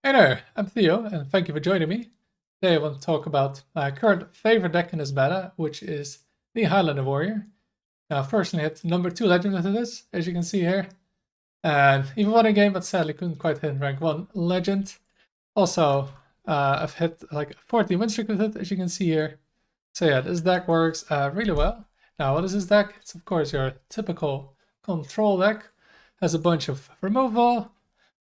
Hey there, I'm Theo, and thank you for joining me. Today I want to talk about my current favorite deck in this meta, which is the Highlander Warrior. Now, I've personally hit number 2 legend with this, as you can see here, and even won a game, but sadly couldn't quite hit rank 1 legend. Also, I've hit like 14 win streak with it, as you can see here. So yeah, this deck works really well. Now, what is this deck? It's of course your typical control deck. Has a bunch of removal,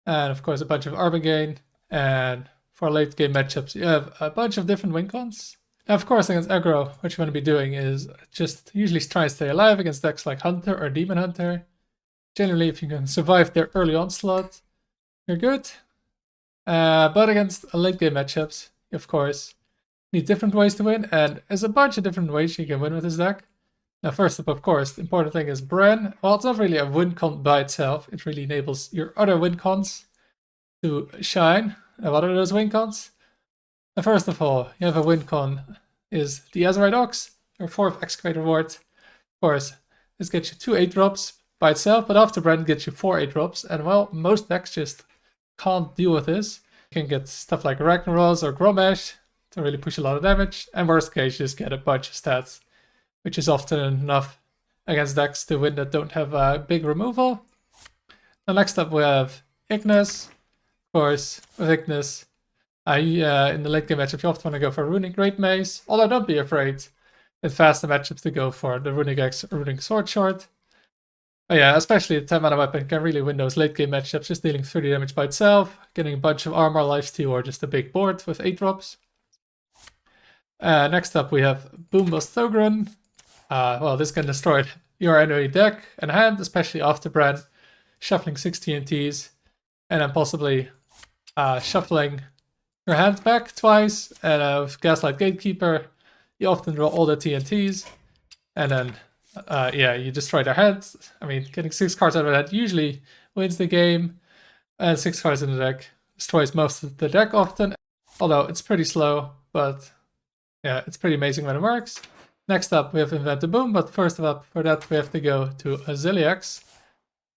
and of course a bunch of armor gain, and for late game matchups you have a bunch of different win cons. Now of course against aggro, what you want to be doing is just usually try and stay alive against decks like Hunter or Demon Hunter. Generally if you can survive their early onslaught, you're good. But against late game matchups, you of course need different ways to win, and there's a bunch of different ways you can win with this deck. Now first up, of course, the important thing is Bren. Well, it's not really a win con by itself. It really enables your other win cons to shine. And what are those win cons? Now first of all, you have a win con is the Azerite Ox, your 4th excavator ward. Of course, this gets you 2 8-drops by itself, but after Bren gets you 4 8-drops, and well, most decks just can't deal with this. You can get stuff like Ragnaros or Gromesh to really push a lot of damage, and worst case, you just get a bunch of stats, which is often enough against decks to win that don't have a big removal. Now next up we have Ignis. Of course, with Ignis, in the late game matchup you often want to go for Runic Great Mace, although don't be afraid in faster matchups to go for the Runic X or Runic Sword Short. Yeah, especially the 10 mana weapon can really win those late game matchups, just dealing 30 damage by itself, getting a bunch of armor, lifesteal, or just a big board with 8-drops. Next up we have Boombust Thogrun. Well, this can destroy your enemy deck and hand, especially after Bren, shuffling 6 TNTs, and then possibly shuffling your hand back twice. And with Gaslight Gatekeeper, you often draw all the TNTs, and then yeah, you destroy their heads. I mean, getting 6 cards out of that usually wins the game, and 6 cards in the deck destroys most of the deck often, although it's pretty slow, but yeah, it's pretty amazing when it works. Next up, we have Invent the Boom, but first up, for that we have to go to Aziliax.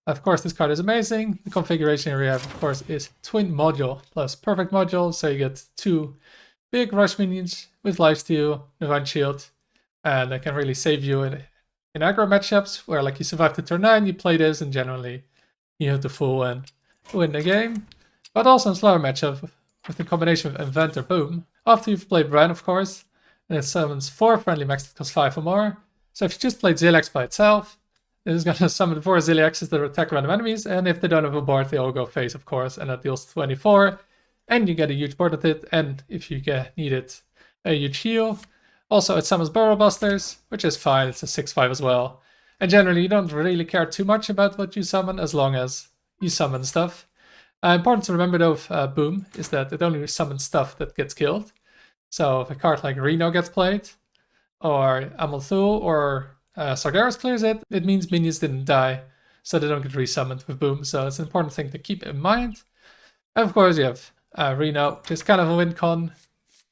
Of course, this card is amazing. The configuration we have, of course, is Twin Module plus Perfect Module, so you get 2 big rush minions with lifesteal, Divine Shield, and that can really save you in aggro matchups, where like you survive to turn 9, you play this, and generally you hit the full and win the game. But also in slower matchup, with the combination of Invent or Boom, after you've played Bran, of course, and it summons 4 friendly mechs that cost 5 or more. So if you just played Ziliax by itself, it is going to summon 4 Ziliaxes that attack random enemies, and if they don't have a board, they all go face, of course, and that deals 24, and you get a huge board with it, and if you need it, a huge heal. Also, it summons Burrow Busters, which is fine, it's a 6/5 as well. And generally, you don't really care too much about what you summon, as long as you summon stuff. Important to remember though of Boom is that it only summons stuff that gets killed. So if a card like Reno gets played, or Amalthul, or Sargeras clears it, it means minions didn't die, so they don't get resummoned with Boom. So it's an important thing to keep in mind. And of course you have Reno, which is kind of a win con,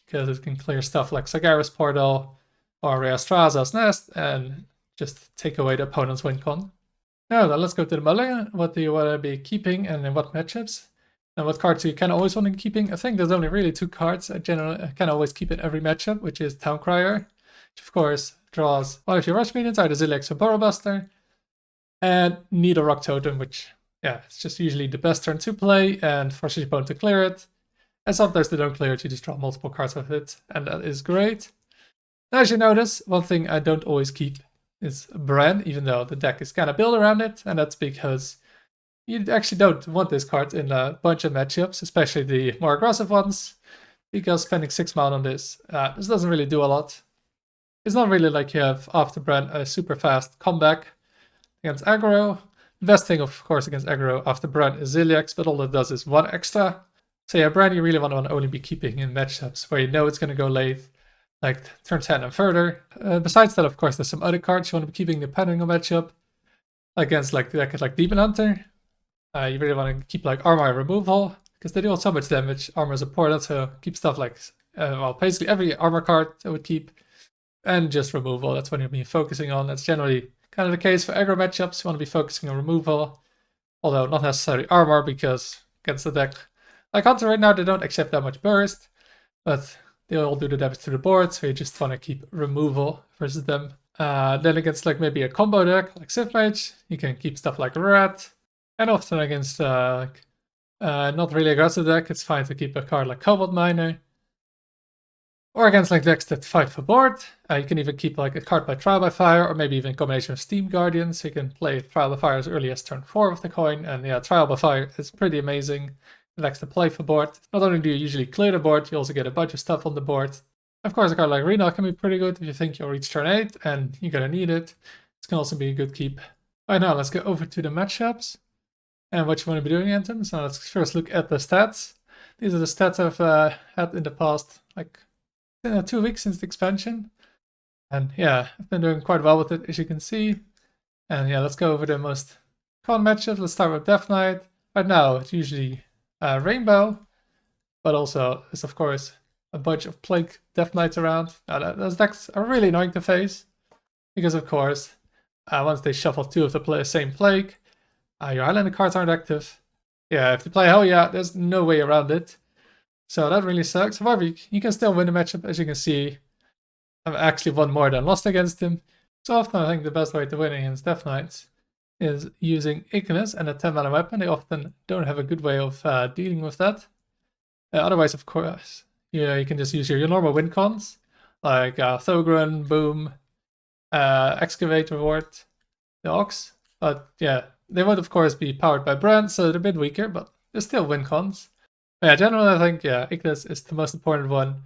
because it can clear stuff like Sargeras Portal, or Reastraza's Nest, and just take away the opponent's win con. Now then, let's go to the mulligan. What do you want to be keeping, and in what matchups? And what cards you can always want to be keeping? I think there's only really 2 cards I can always keep in every matchup, which is Towncrier, which of course draws one of your rush minions, either Ziliax or Burrowbuster, and Needle Rock Totem, which, yeah, it's just usually the best turn to play and forces your opponent to clear it. And sometimes they don't clear it, you just draw multiple cards with it, and that is great. Now, as you notice, one thing I don't always keep is Bren, even though the deck is kind of built around it, and that's because you actually don't want this card in a bunch of matchups, especially the more aggressive ones, because spending 6 mana on this doesn't really do a lot. It's not really like you have after Bren a super fast comeback against aggro. The best thing, of course, against aggro after Bren is Ziliax, but all it does is 1 extra. So yeah, Bren you really want to only be keeping in matchups where you know it's going to go late, like turn 10 and further. Besides that, of course, there's some other cards you want to be keeping depending on matchup. Against like Demon Hunter, you really want to keep like Armor Removal, because they deal so much damage. Armor is important, so keep stuff like, well, basically every armor card I would keep. And just removal, that's what you'll be focusing on. That's generally kind of the case for aggro matchups. You want to be focusing on removal, although not necessarily armor, because against the deck Like Hunter right now, they don't accept that much burst, but they all do the damage to the board, so you just want to keep removal versus them. Then against like maybe a combo deck like Sith Mage, you can keep stuff like Rat. And often against not really aggressive deck, it's fine to keep a card like Cobalt Miner. Or against like decks that fight for board, you can even keep like a card by Trial by Fire, or maybe even a combination of Steam Guardian, so you can play Trial by Fire as early as turn 4 with the coin. And yeah, Trial by Fire is pretty amazing. It likes to play for board. Not only do you usually clear the board, you also get a bunch of stuff on the board. Of course, a card like Reno can be pretty good if you think you'll reach turn 8 and you're gonna need it. This can also be a good keep. Alright, now let's go over to the matchups and what you want to be doing in them. So let's first look at the stats. These are the stats I've had in the past, like 2 weeks since the expansion. And yeah, I've been doing quite well with it, as you can see. And yeah, let's go over the most common matchups. Let's start with Death Knight. Right now, it's usually Rainbow, but also there's of course a bunch of Plague Death Knights around. Now, those decks are really annoying to face, because of course, once they shuffle 2 of the same Plague, your Highlander cards aren't active. Yeah, if you play Hell Yeah, there's no way around it. So that really sucks. However, you can still win the matchup, as you can see. I've actually won more than lost against him. So often I think the best way to win against Death Knights is using Ignis and a 10-mana weapon. They often don't have a good way of dealing with that. Otherwise, of course, you can just use your normal win cons, like Thogran, Boom, Excavate Reward, the Ox. But yeah, they would of course be powered by Brand, so they're a bit weaker, but they're still win cons. But yeah, generally I think, yeah, Ignis is the most important one.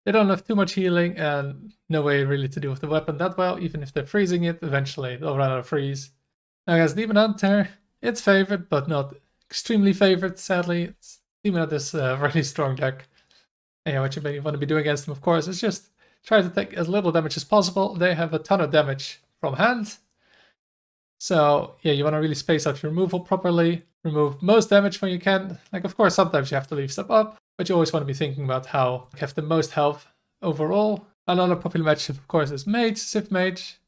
They don't have too much healing and no way really to deal with the weapon that well. Even if they're freezing it, eventually they'll run out of freeze. Now against Demon Hunter, it's favored, but not extremely favored, sadly. Demon Hunter is a really strong deck. And yeah, what you may want to be doing against them, of course, is just try to take as little damage as possible. They have a ton of damage from hand. So yeah, you want to really space out your removal properly. Remove most damage when you can. Like, of course, sometimes you have to leave stuff up, but you always want to be thinking about how you have the most health overall. Another popular matchup, of course, is Mage, Sith Mage.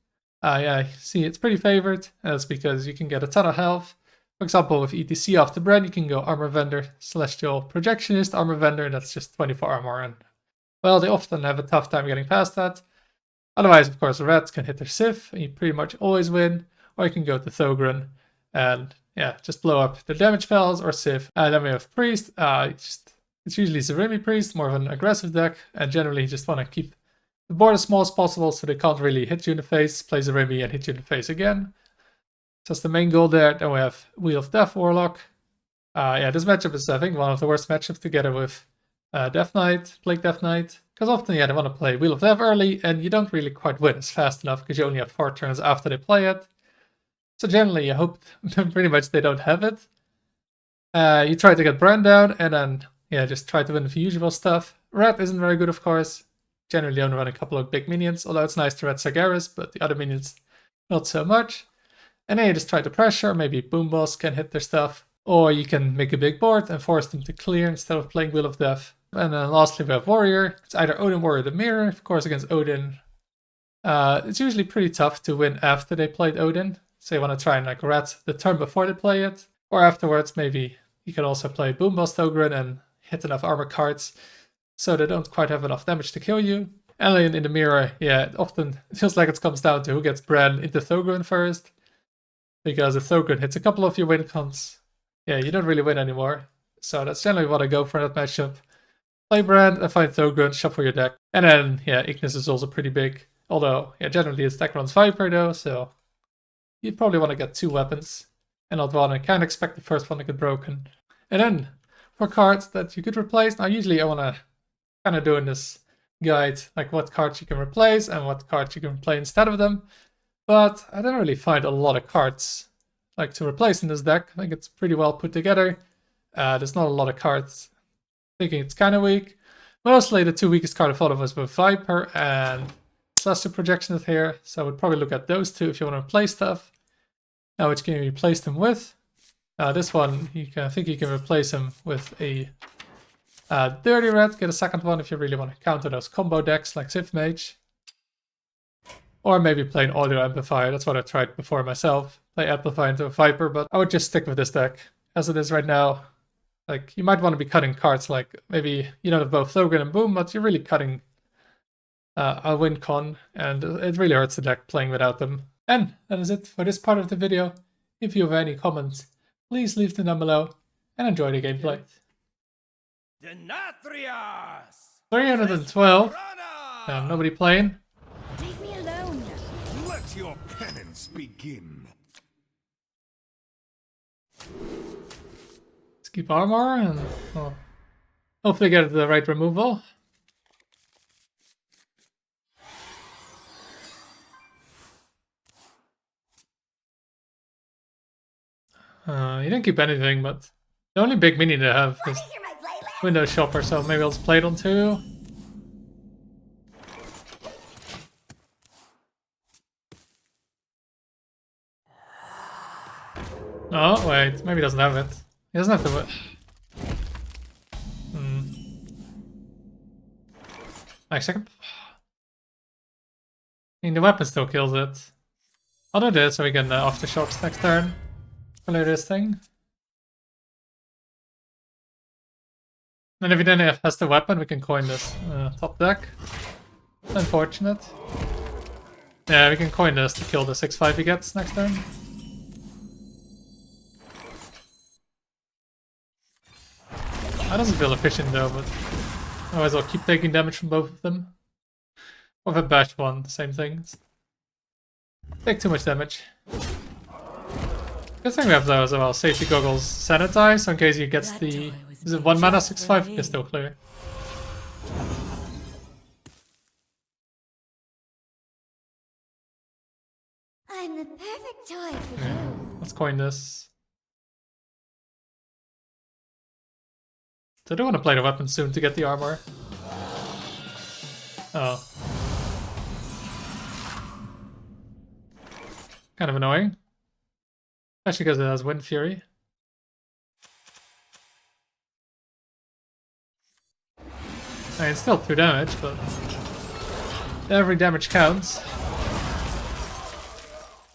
Yeah, see, it's pretty favored. That's because you can get a ton of health. For example, with ETC off the brand, you can go Armor Vendor, Celestial Projectionist, Armor Vendor, that's just 24 armor. And well, they often have a tough time getting past that. Otherwise, of course, Reds can hit their Sith, and you pretty much always win. Or you can go to Thogran and yeah, just blow up the damage spells or Sith. Then we have Priest. It's usually Zerimi Priest, more of an aggressive deck, and generally you just want to keep the board as small as possible so they can't really hit you in the face, play Zerimi and hit you in the face again. So that's the main goal there. Then we have Wheel of Death Warlock. Yeah, this matchup is, I think, one of the worst matchups together with Death Knight, Plague Death Knight. Because often, yeah, they want to play Wheel of Death early, and you don't really quite win as fast enough because you only have 4 turns after they play it. So generally, you hope pretty much they don't have it. You try to get Brand down, and then, yeah, just try to win the usual stuff. Red isn't very good, of course. Generally only run a couple of big minions, although it's nice to red Sagaris, but the other minions, not so much. And then you just try to pressure, maybe Boom Boss can hit their stuff. Or you can make a big board and force them to clear instead of playing Wheel of Death. And then lastly we have Warrior. It's either Odin, Warrior, the Mirror. Of course, against Odin, it's usually pretty tough to win after they played Odin. So you want to try and like rat the turn before they play it. Or afterwards, maybe you can also play Boom Boss Thogran and hit enough armor cards so they don't quite have enough damage to kill you. Alien in the Mirror, yeah, it often feels like it comes down to who gets Bran into Thogran first. Because if Thogran hits a couple of your win cons, yeah, you don't really win anymore. So that's generally what I go for in that matchup. Play Bran and find Thogran, shuffle your deck. And then, yeah, Ignis is also pretty big. Although, yeah, generally his deck runs Viper though, so you probably want to get 2 weapons and not one. I can't expect the first one to get broken. And then, for cards that you could replace, now usually I want to kind of do in this guide, like what cards you can replace and what cards you can play instead of them. But I don't really find a lot of cards like to replace in this deck. I think it's pretty well put together. There's not a lot of cards. Thinking it's kind of weak. Mostly the 2 weakest card I thought of was with Viper and Celestial Projectionist here. So I would probably look at those 2 if you want to replace stuff. Now, which can you replace them with? This one, I think you can replace them with a Dirty Red. Get a second one if you really want to counter those combo decks like Sith Mage. Or maybe play an Audio Amplifier. That's what I tried before myself. Play Amplify into a Viper, but I would just stick with this deck as it is right now. Like, you might want to be cutting cards, like, maybe you don't have both Thogren and Boom, but you're really cutting a win con, and it really hurts the deck playing without them. And that is it for this part of the video. If you have any comments, please leave them down below, and enjoy the gameplay. 312. Nobody playing. Leave me alone. Let your penance begin. Let's keep armor and hopefully get the right removal. You didn't keep anything, but the only big mini they have is Window Shopper, so maybe I'll just play it on 2. Oh, wait, maybe he doesn't have it. He doesn't have to. Actually, I mean, the weapon still kills it. I'll do this so we can aftershocks next turn. Play this thing. And if he then has the weapon, we can coin this top deck. Unfortunate. Yeah, we can coin this to kill the 6/5 he gets next turn. That doesn't feel efficient though, but otherwise I'll keep taking damage from both of them. Or if I bash one, same thing. Take too much damage. Good thing we have though as well, safety goggles sanitize, so in case he gets the... Is it 1 mana 6/5? He can still clear. I'm the perfect toy for you. Let's coin this. So I do want to play the weapon soon to get the armor. Oh. Kind of annoying. Especially because it has Wind Fury. I mean, it's still 2 damage, but every damage counts.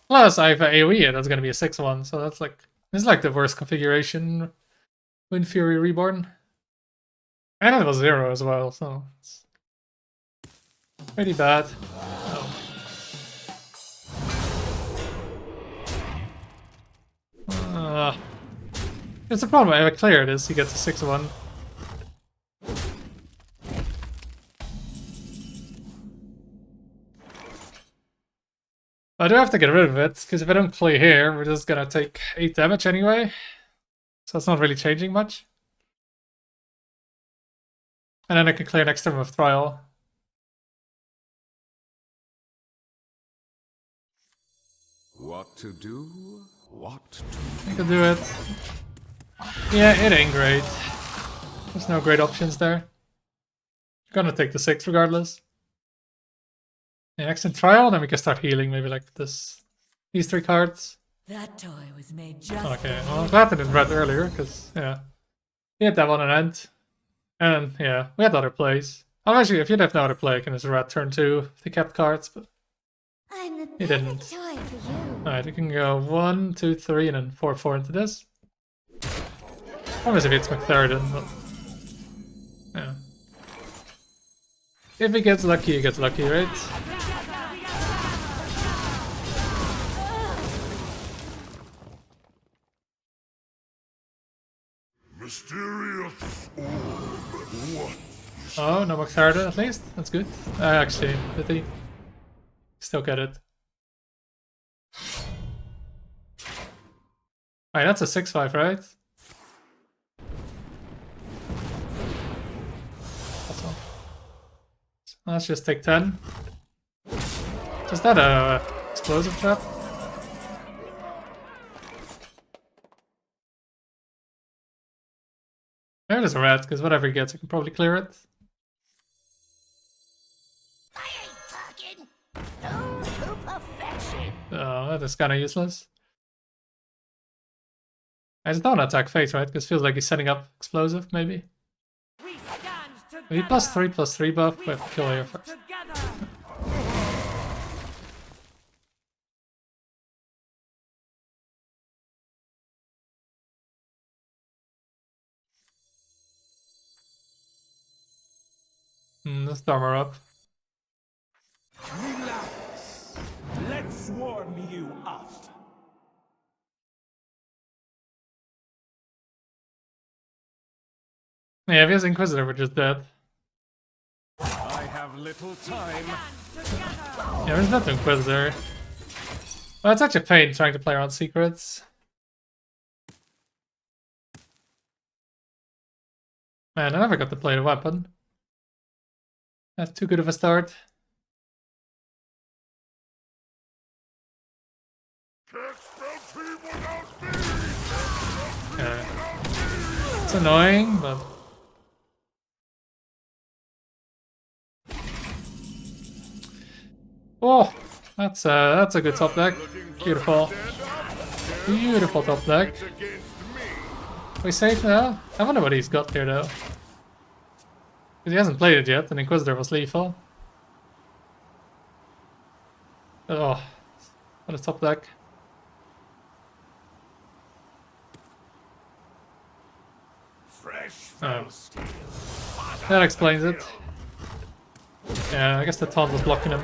Plus, I have AoE it, that's gonna be a 6/1, so that's like... This is like the worst configuration. Wind Fury Reborn. And it was 0 as well, so it's pretty bad. Oh. It's a problem. If I clear this, he gets a 6/1. I do have to get rid of it, because if I don't play here, we're just gonna take 8 damage anyway. So it's not really changing much. And then I can clear next turn with Trial. What to do? What to I can do it. Yeah, it ain't great. There's no great options there. Gonna take the 6 regardless. Yeah, next in Trial, then we can start healing, maybe like this. These 3 cards. That toy was made just Okay, well, I'm glad I didn't read earlier, because, yeah. We had that one an end. And, yeah, we had other plays. Oh, actually, if you'd have no other play, I can just red turn 2 if they kept cards, but I'm the he didn't. perfect toy for you. Alright, we can go 1, 2, 3, and then 4, 4 into this. Promise if it's McThirden, but... Yeah. If he gets lucky, he gets lucky, right? mysterious orb? What? Oh, no McThirden at least. That's good. Actually, did he still get it? Alright, that's a 6/5, right? That's all. So let's just take 10. Is that a explosive trap? There is a red, because whatever he gets, I can probably clear it. I ain't talking. No to perfection. Oh, that is kind of useless. I just don't attack face, right? Because it feels like he's setting up explosive, maybe. Maybe +3/+3 buff with kill here first. Let's armor up. Relax. Let's warm you up. Yeah, if he has Inquisitor, we're just dead. I have little time. Yeah, there's not Inquisitor. Well, it's such a pain trying to play around secrets. Man, I never got to play the weapon. That's too good of a start. Can't spell team without me. Yeah. It's annoying, but oh, that's a good top deck. Beautiful, beautiful top deck. It's against me. We safe now? I wonder what he's got here though. Because he hasn't played it yet, and Inquisitor was lethal. Oh, what a top deck. Fresh Oh. steel. That explains it. Yeah, I guess the taunt was blocking him.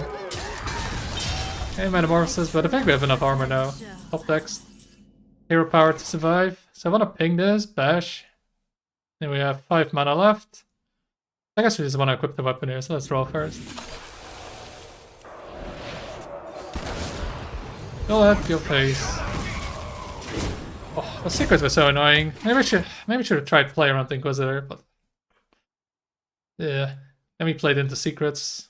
Okay, Metamorphosis, but I think we have enough armor now. Top decks. Hero power to survive. So I want to ping this, bash. Then we have 5 mana left. I guess we just want to equip the weapon here, so let's draw first. Go at your face. Oh, the secrets were so annoying. Maybe I should have tried to play around the Inquisitor, but yeah. Then we played into secrets.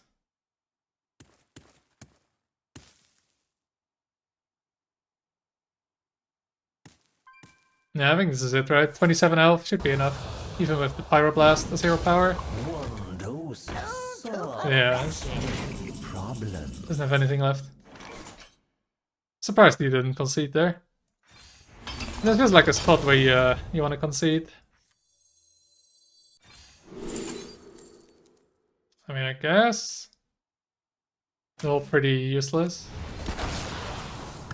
Yeah, I think this is it, right? 27 health should be enough. Even with the Pyroblast as hero power. Yeah. Doesn't have anything left. Surprised you didn't concede there. This feels like a spot where you want to concede. I mean, I guess. They're all pretty useless.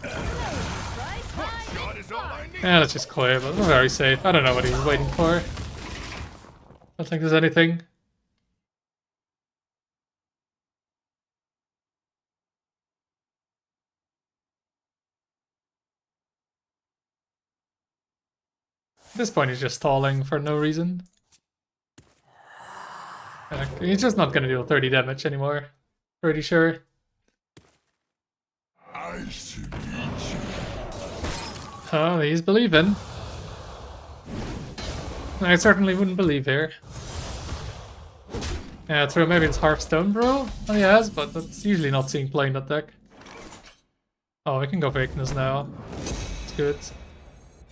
Shot is all I need. Yeah, let's just clear, but we're very safe. I don't know what he's waiting for. I don't think there's anything. At this point, he's just stalling for no reason. He's just not gonna deal 30 damage anymore. Pretty sure. I should eat you. Oh, he's believing. I certainly wouldn't believe here. Yeah, true, maybe it's Hearthstone, bro. Oh, he has, but that's usually not seen play in that deck. Oh, we can go for Ignis now. It's good.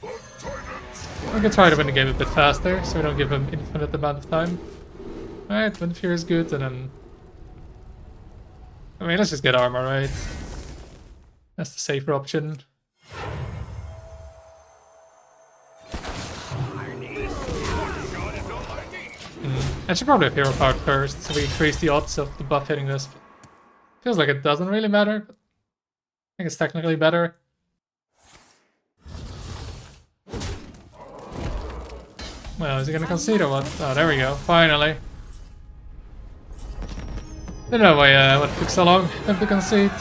We can try to win the game a bit faster, so we don't give him infinite amount of time. Alright, Windfear is good, and then... I mean, let's just get armor, right? That's the safer option. I should probably have hero power first, so we increase the odds of the buff hitting this. Feels like it doesn't really matter, but I think it's technically better. Well, is he gonna concede or what? Oh, there we go, finally. Don't know why what took so long for him to concede.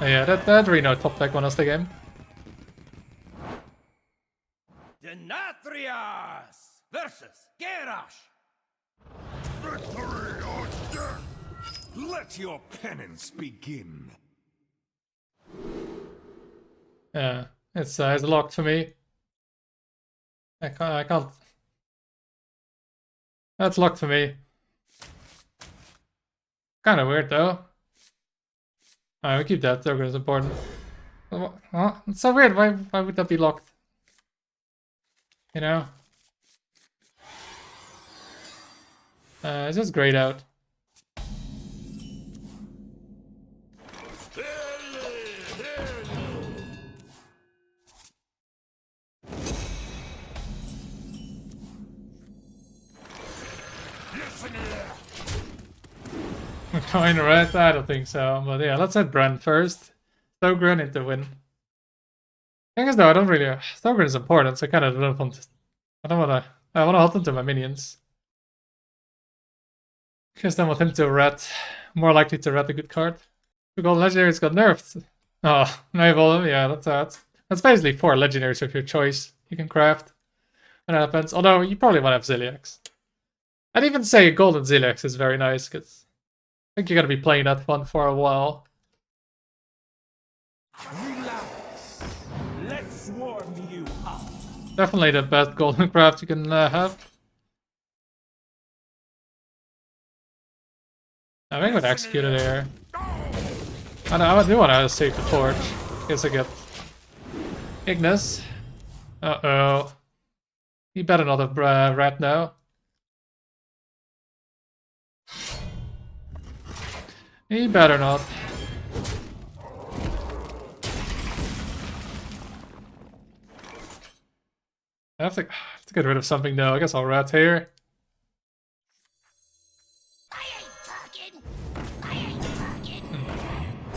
Oh, yeah, that Reno top deck won us the game. Denatrius versus Garrosh. Victory or death. Let your penance begin. Yeah, it's locked for me. I can't. That's locked for me. Kind of weird though. Alright, we keep that. Token is important. What? It's so weird. Why would that be locked? You know? It's just grayed out. We're trying to red? I don't think so. But yeah, let's hit Brand first. Thogren into win. Thing is though, I don't really... Thogren is important, so I kind of don't want to... I want to hold on to my minions. Because then with him to red, more likely to red a good card. The golden legendaries got nerfed. Oh, naval, yeah, that's basically 4 legendaries of your choice you can craft when it happens. Although you probably want to have Ziliax. I'd even say golden Ziliax is very nice because I think you're gonna be playing that one for a while. Relax. Let's warm you up. Definitely the best golden craft you can have. I think I would execute it here. I do want to save the torch. Guess I get Ignis. Uh-oh. He better not have red now. He better not. I have to get rid of something though. I guess I'll rat here.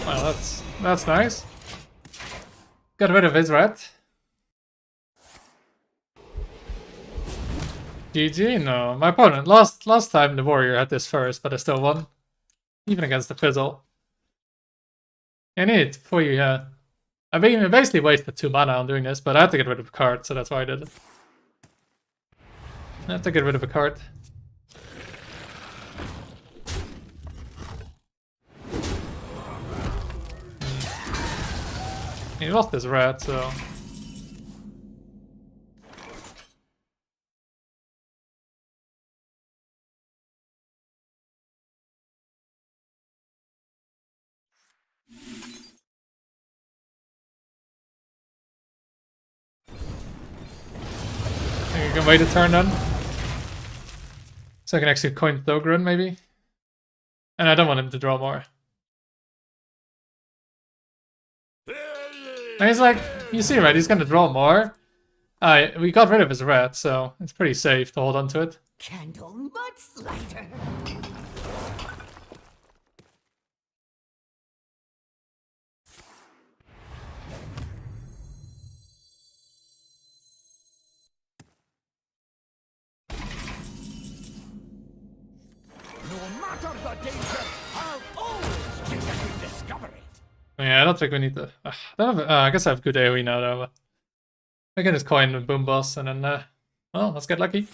Well, that's nice. Got rid of his rat. GG? No, my opponent last time the warrior had this first, but I still won, even against the Fizzle. I need it for you, yeah. I mean, I basically wasted 2 mana on doing this, but I had to get rid of a card, so that's why I did it. I had to get rid of a card. He lost his red, so... think I can wait a turn then. So I can actually coin Thogren, maybe? And I don't want him to draw more. And he's like, you see, right? He's gonna draw more. We got rid of his red, so it's pretty safe to hold on to it. Candle much lighter. No matter the danger, I'll always take a new discovery. Yeah, I don't think we need to... I guess I have good AoE now, though. I can just coin the Boom Boss, and then... well, let's get lucky.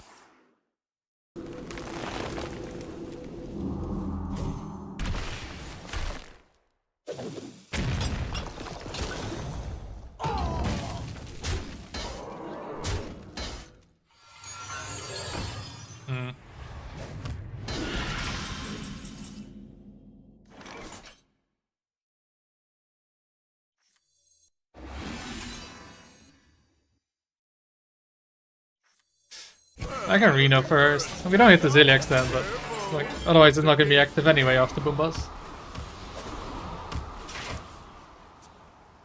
I can Reno first. We don't hit the Ziliax then, but like otherwise it's not gonna be active anyway after Boom Boss.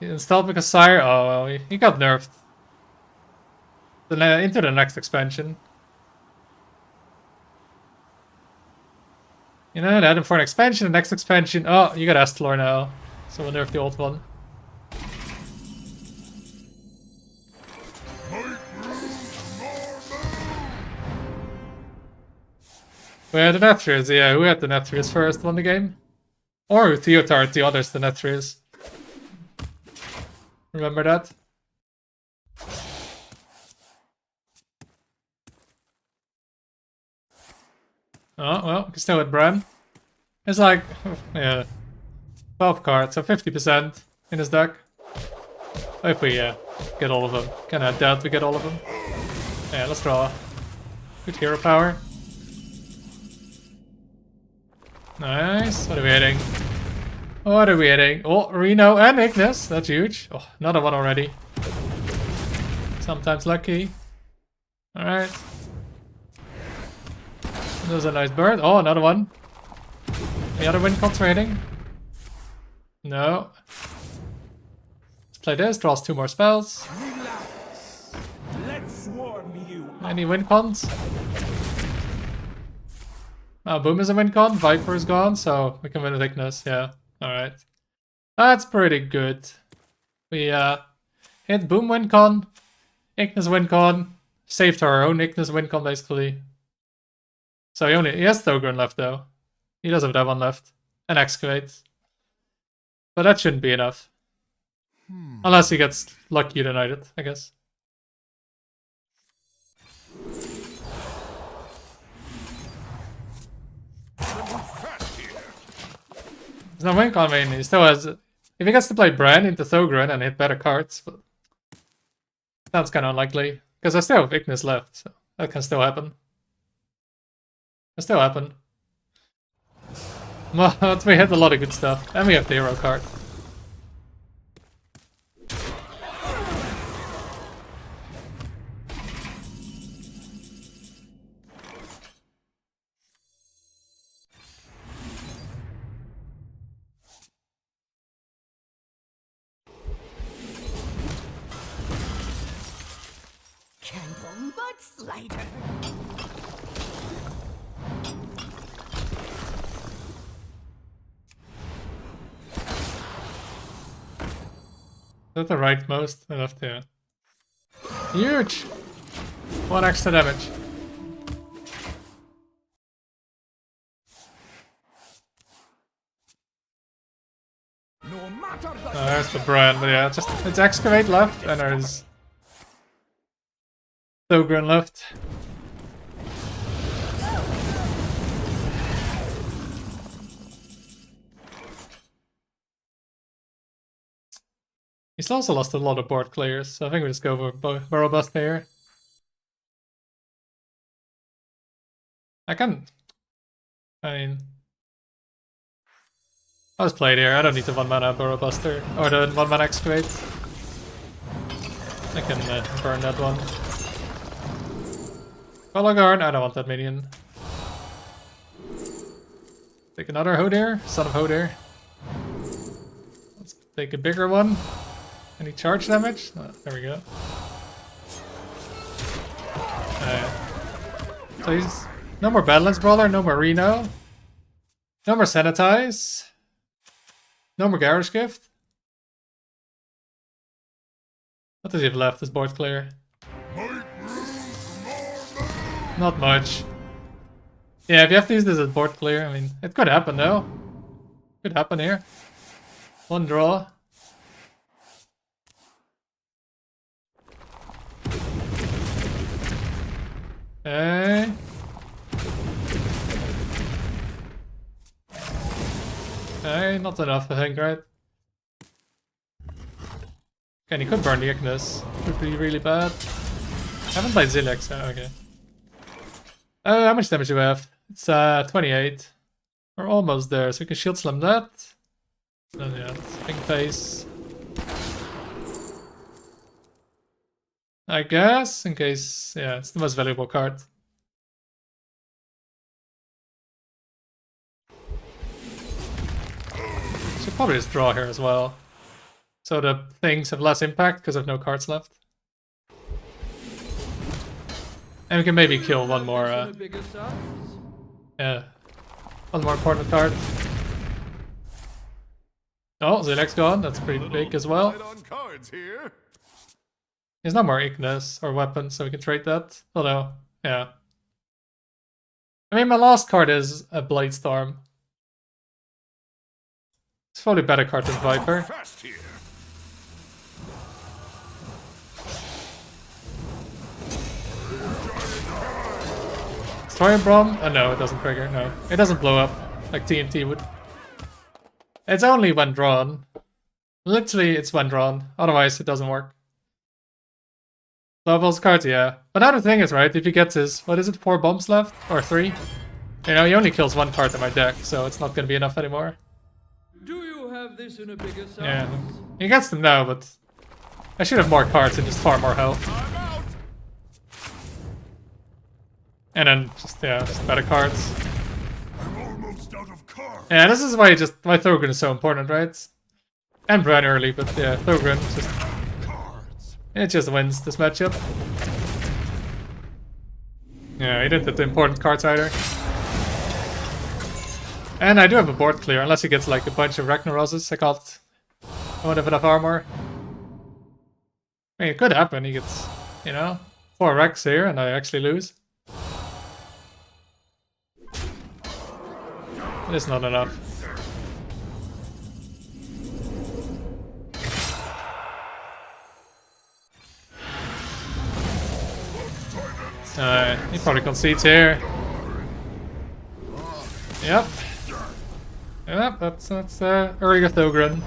He installed because Sire. Oh well, he got nerfed. Into the next expansion. You know, they had him for an expansion. The next expansion. Oh, you got Astlor now, so we'll nerf the old one. We had the Netris, yeah, who had the Netris first won the game? Or Theo taught the others the Netris. Remember that? Oh, well, we can still hit Bran. It's like, yeah, 12 cards, so 50% in his deck. If we get all of them. Kinda doubt we get all of them. Yeah, let's draw. Good hero power. Nice. What are we hitting? What are we hitting? Oh, Reno and Ignis. That's huge. Oh, another one already. Sometimes lucky. Alright. There's a nice bird. Oh, another one. Any other win cons we're hitting? No. Let's play this. Draws 2 more spells. Relax. Let's warm you up. Any win cons? Oh, Boom is a win con, Viper is gone, so we can win with Ignis, yeah. Alright. That's pretty good. We hit Boom win con, Ignis win con, saved our own Ignis win con basically. So he has Thogren left though. He does have that one left. And excavate. But that shouldn't be enough. Unless he gets lucky united, I guess. There's no win con main. He still has. If he gets to play Bran into Thogran and hit better cards, but that's kind of unlikely. Because I still have Ignis left, so that can still happen. Can still happen. But we hit a lot of good stuff. And we have the hero card. Candle Mudslider. Is that the rightmost? Enough to. Huge! 1 extra damage. No matter the There's the Bran, but yeah, just it's excavate left and there's Thogran left. He's also lost a lot of board clears, so I think we just go for Burrow Bust here. I mean, I'll just play it here. I don't need the 1-mana Burrow Buster or the 1-mana Excavate. I can burn that one. Follow Guard. I don't want that minion. Take another Hodir, Son of Hodir. Let's take a bigger one. Any charge damage? Oh, there we go. So he's no more Badlands Brawler, no more Reno, no more Sanitize, no more Garage Gift. What does he have left? Is board clear? Not much. Yeah, if you have to use this as board clear, I mean, it could happen though. Could happen here. 1 draw. Okay. Okay, not enough, I think, right? Okay, and he could burn the Ignis. Would be really bad. I haven't played Zilix, so okay. How much damage do we have? It's 28. We're almost there, so we can shield slam that. And yeah, pink face. I guess, in case, yeah, it's the most valuable card. Should probably just draw here as well. So the things have less impact because of no cards left. And we can maybe kill one more, yeah, one more important card. Oh, Zilek's gone, that's pretty big as well. There's no more Ignis or weapons, so we can trade that. Although, yeah. I mean, my last card is a Bladestorm. It's probably a better card than Viper. Destroyer Brom? Oh no, it doesn't trigger, no. It doesn't blow up like TNT would. It's only when drawn. Literally, it's when drawn. Otherwise, it doesn't work. Levels cards, yeah. But now the thing is, right, if he gets his, what is it, 4 bombs left? Or 3? You know, he only kills 1 card in my deck, so it's not gonna be enough anymore. Do you have this in a bigger size? Yeah. He gets them now, but I should have more cards and just far more health. And then just, yeah, just better cards. Yeah, this is why why Thogran is so important, right? And Bran early, but yeah, Thogran just... It just wins this matchup. Yeah, he didn't hit the important cards either. And I do have a board clear, unless he gets like a bunch of Ragnaroses. I won't have enough armor. I mean, it could happen. He gets, you know, 4 Rex here and I actually lose. it's not enough. He probably concedes here. Yep. Yep, that's early Thogren.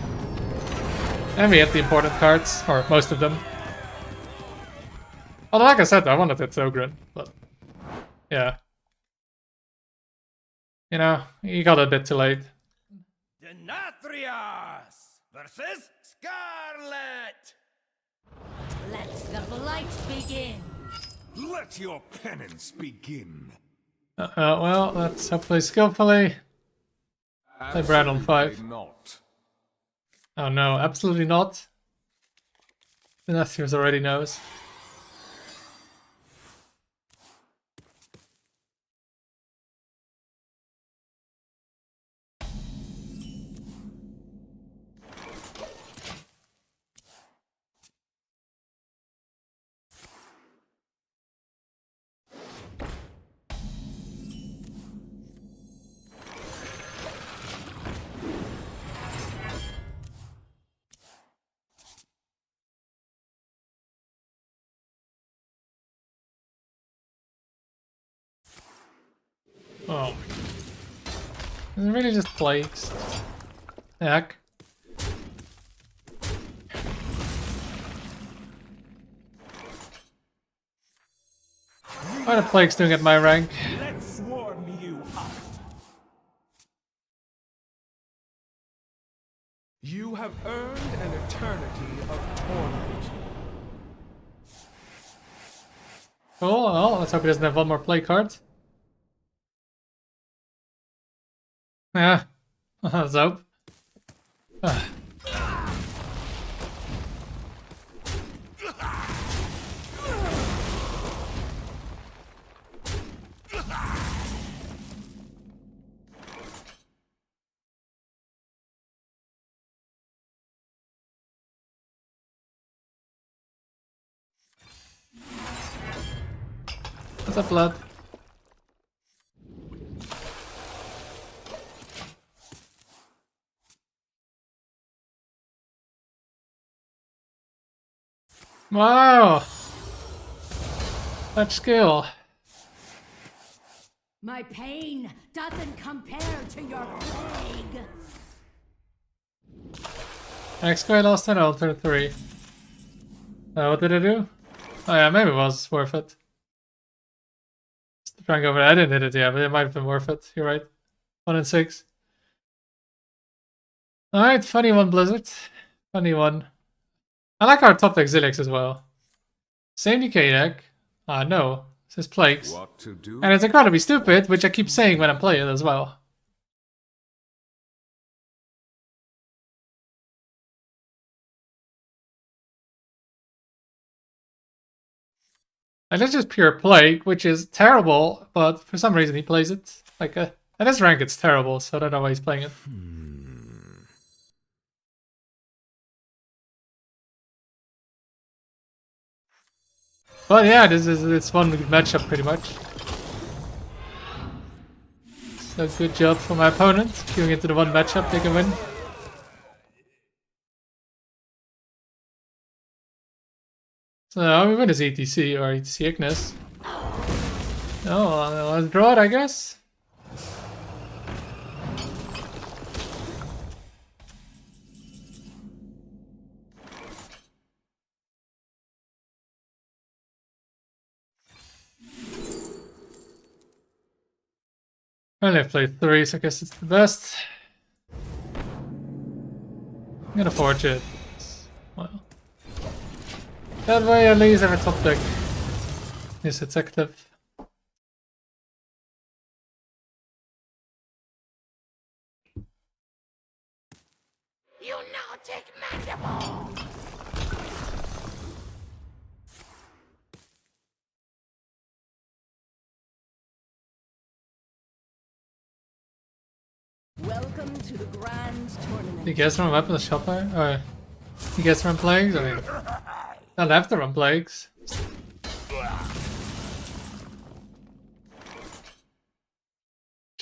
And we have the important cards, or most of them. Although, like I said, I wanted that Thogren, but yeah. You know, he got a bit too late. Denathrias versus Scarlet. Let the blight begin. Let your penance begin. Well, let's hopefully skillfully play Brad on 5. Not. Oh no, absolutely not. The Denathrias already knows. Oh. Is it really just plagues? Heck. What are the plagues doing at my rank? Let's swarm you up. You have earned an eternity of torment. Cool, well, let's hope he doesn't have one more play card. Yeah, let's hope. What's up, blood? Wow! Such skill. My pain doesn't compare to your plague. XQA lost turn, I'll turn 3. What did I do? Oh yeah, maybe it was worth it. Just trying over. I didn't hit it yet, but it might have been worth it. You're right. 1 and 6. Alright, funny one, Blizzard. Funny one. I like our top deck Zilix as well. Same DK deck. No. It says Plagues. What to do? And it's incredibly stupid, which I keep saying when I play it as well. And it's just pure Plague, which is terrible, but for some reason he plays it. Like, at his rank it's terrible, so I don't know why he's playing it. But yeah, it's one good matchup pretty much. So good job for my opponent, queuing into the one matchup they can win. So we win his ETC or ETC Ignis. Oh, let's draw it, I guess. I only have played 3, so I guess it's the best. I'm gonna forge it. Well, that way at least I have a top deck. Yes, it's active. You now take mandible. Welcome to the grand tournament. You guys run weapons shopper? Or you guys run plagues? I mean, I'll have to run plagues.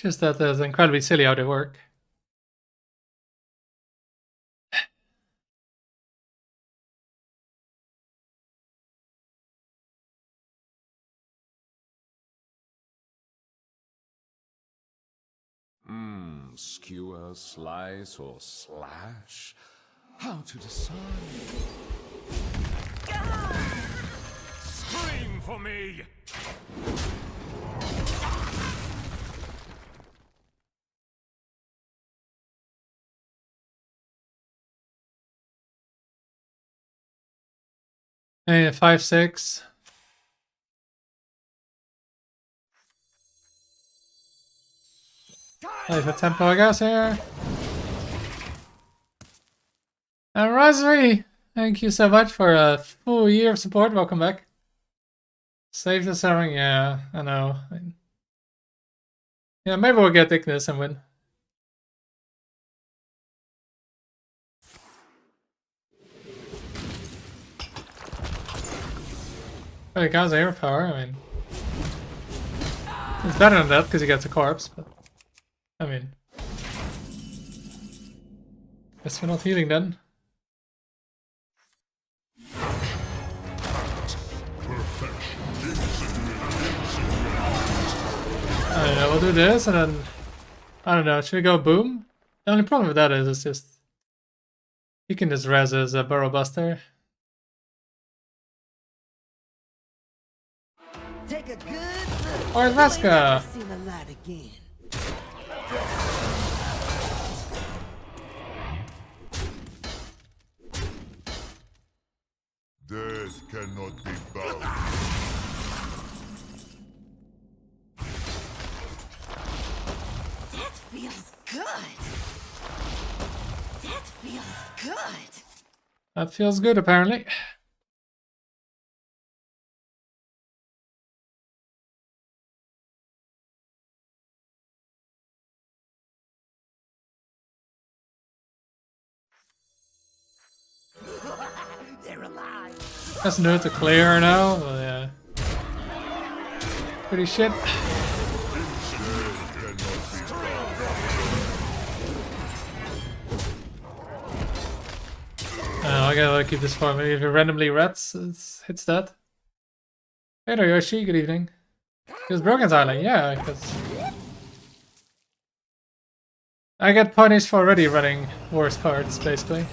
Just that it's incredibly silly how they work. Skewer, slice, or slash? How to decide? Scream for me! Hey, 5/6. Play for tempo, I guess, here. And Rosary, thank you so much for a full year of support. Welcome back. Save the serving, yeah, I know. Yeah, maybe we'll get Decklist and win. But it counts air power, I mean. It's better than that because he gets a corpse, but I mean. Guess we're not healing then. I don't know, we'll do this and then I don't know, should we go boom? The only problem with that is it's just he can just res as a burrow buster. Take a good look. Or Veska. See the light again. Death cannot be bound. That feels good. That feels good. That feels good apparently. They're alive. Let's do it to clear now. Well, yeah. Pretty shit. I gotta keep this far. Maybe if it randomly rats, it hits that. Hey there, Yoshi. Good evening. Because Broken's Island, yeah, because I get punished for already running worse cards, basically.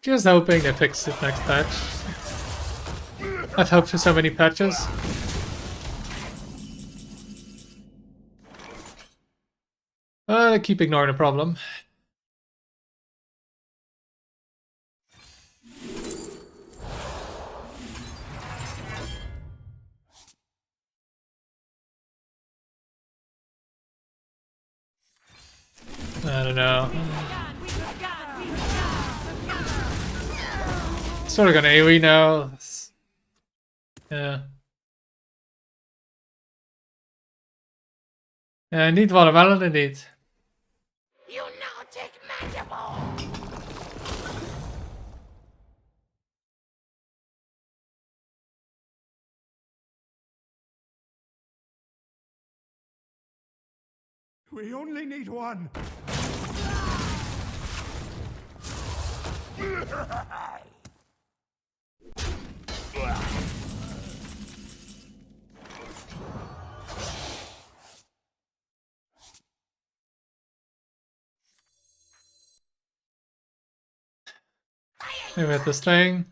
Just hoping they fix it next patch. I've hoped for so many patches. I keep ignoring the problem. I don't know. Sort of gonna AoE now. Yeah. Yeah, I need watermelon indeed. You now take mandible. We only need one. Maybe with this thing.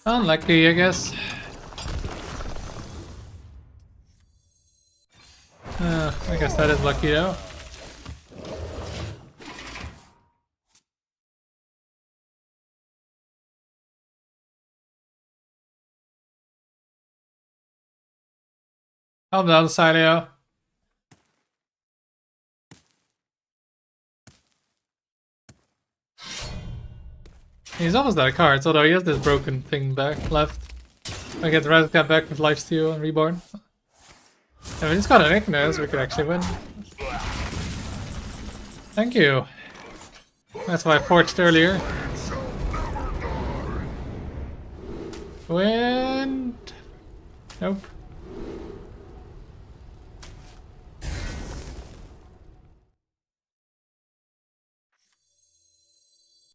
Unlucky, I guess. I guess that is lucky though. Help down the side, Theo. He's almost out of cards, although he has this broken thing back left. I get the Razcat back with Lifesteal and Reborn. I mean, he's got an Ignis, we could actually win. Thank you. That's why I forged earlier. Wind. Nope.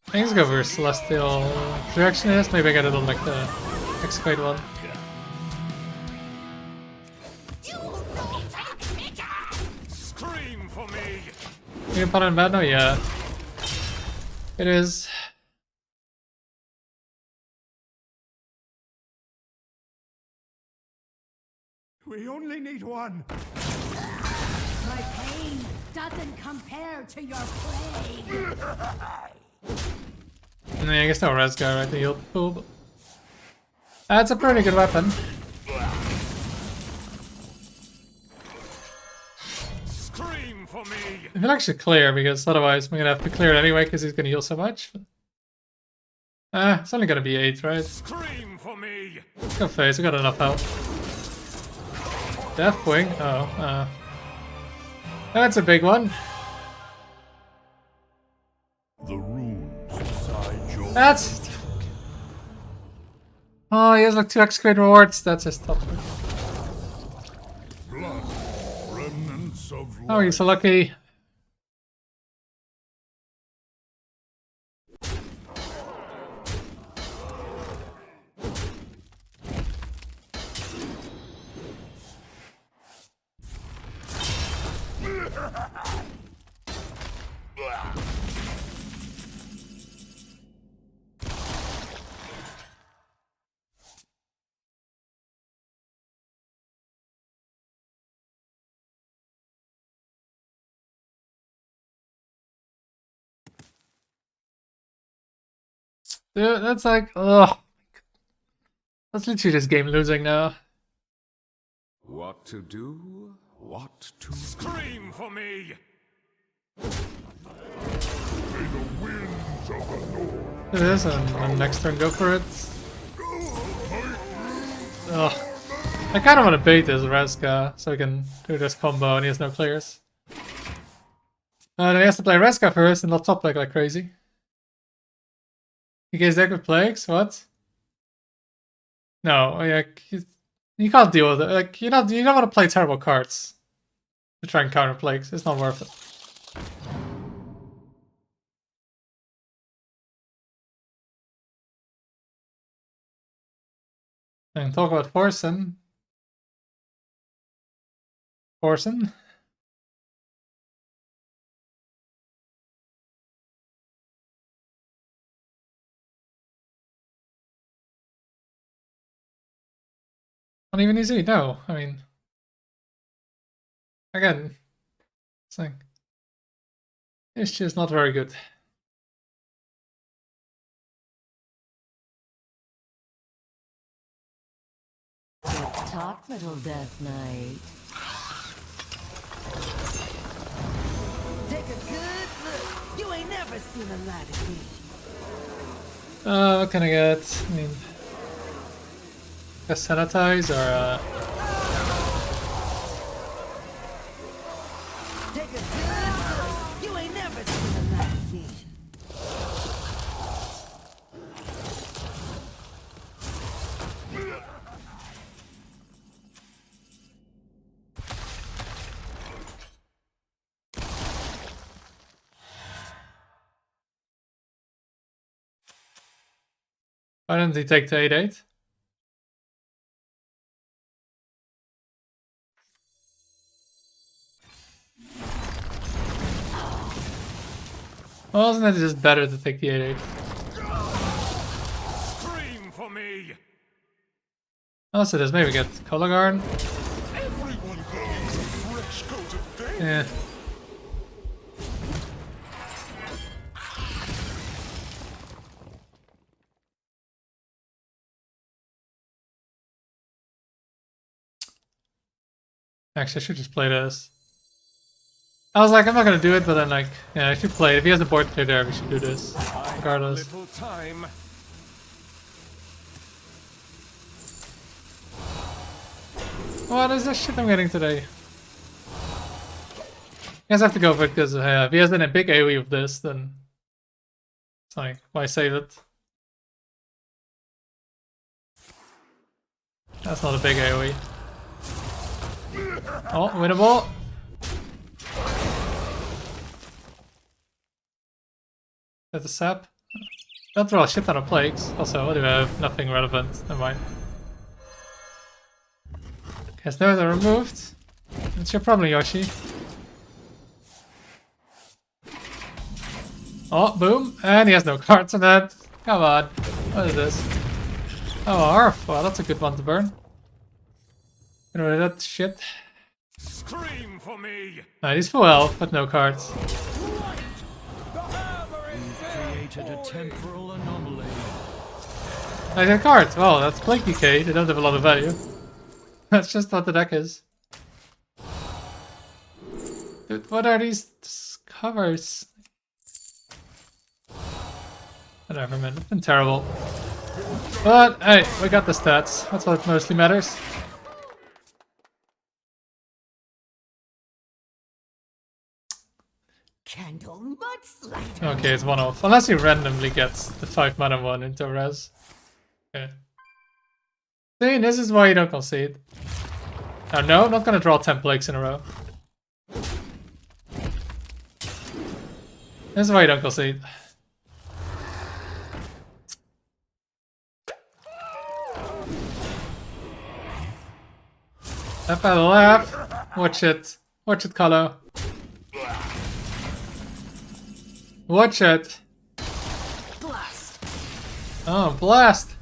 I think let's go for Celestial Directionist. Maybe I get it on like the X-Quade one. Scream for me! You can put it in bad now? Yeah. It is. We only need one. My pain doesn't compare to your plague. I mean, I guess no res guy, right? The healed pool. But... That's a pretty good weapon. Scream for me! If it actually clear, because otherwise I'm gonna have to clear it anyway, because he's gonna heal so much. It's only gonna be 8, right? Scream for me! Let's go face, we got enough health. Deathwing? Oh, that's a big one. The runes inside your That's... Oh, he has like 2 X-Grade rewards. That's his top. blood, remnants of Oh, you're so lucky. Dude, that's like, ugh. That's literally just game losing now. What to do? What to scream for me? may the winds of the north. It is, and next turn go for it. Ugh. I kind of want to bait this Reska so we can do this combo and he has no clears. Then he has to play Reska first and not top deck like crazy. You guys deck with plagues? What? No, like you can't deal with it. Like you don't want to play terrible cards to try and counter plagues. It's not worth it. And talk about Forsen. Forsen. Not even easy, no. I mean, again, it's like, it's just not very good. Talk, little Death Knight. Take a good look. You ain't never seen a light again. What can I get? I mean, a sanitize or Take a good look. You ain't never seen a light again. why didn't he take the 8-8? Well, isn't it just better to take the 8-8? Scream for me! Also, does maybe get Colagarn? Everyone goes a fresh coat of paint. Yeah. Actually, I should just play this. I was like, I'm not gonna do it, but then like, yeah, I should play it. If he has a board play there, we should do this, regardless. Little time. What is this shit I'm getting today? You guys have to go for it because if he has a big AoE of this, then it's like, why save it? That's not a big AoE. Oh, winnable. Get the sap. Don't throw a shit ton of plagues. Also, what do we have? Nothing relevant. Never mind. Okay, so those are removed. What's your problem, Yoshi? Oh, boom. And he has no cards in that. Come on. What is this? Oh, Arf. Well, that's a good one to burn. Get rid of that shit. Scream for me! He's full health, but no cards. Created a temporal anomaly. I got cards. Well, that's Blinky K. They don't have a lot of value. That's just what the deck is. Dude, what are these covers? Whatever, man. It's been terrible. But, hey, we got the stats. That's what mostly matters. Candle much lighter. Okay, it's one off. Unless he randomly gets the 5 mana one into res. Okay. See, this is why you don't concede. Oh no, I'm not gonna draw 10 plagues in a row. This is why you don't concede. Left by the left. Watch it. Watch it, Colo. Watch it. Blast. Oh, blast.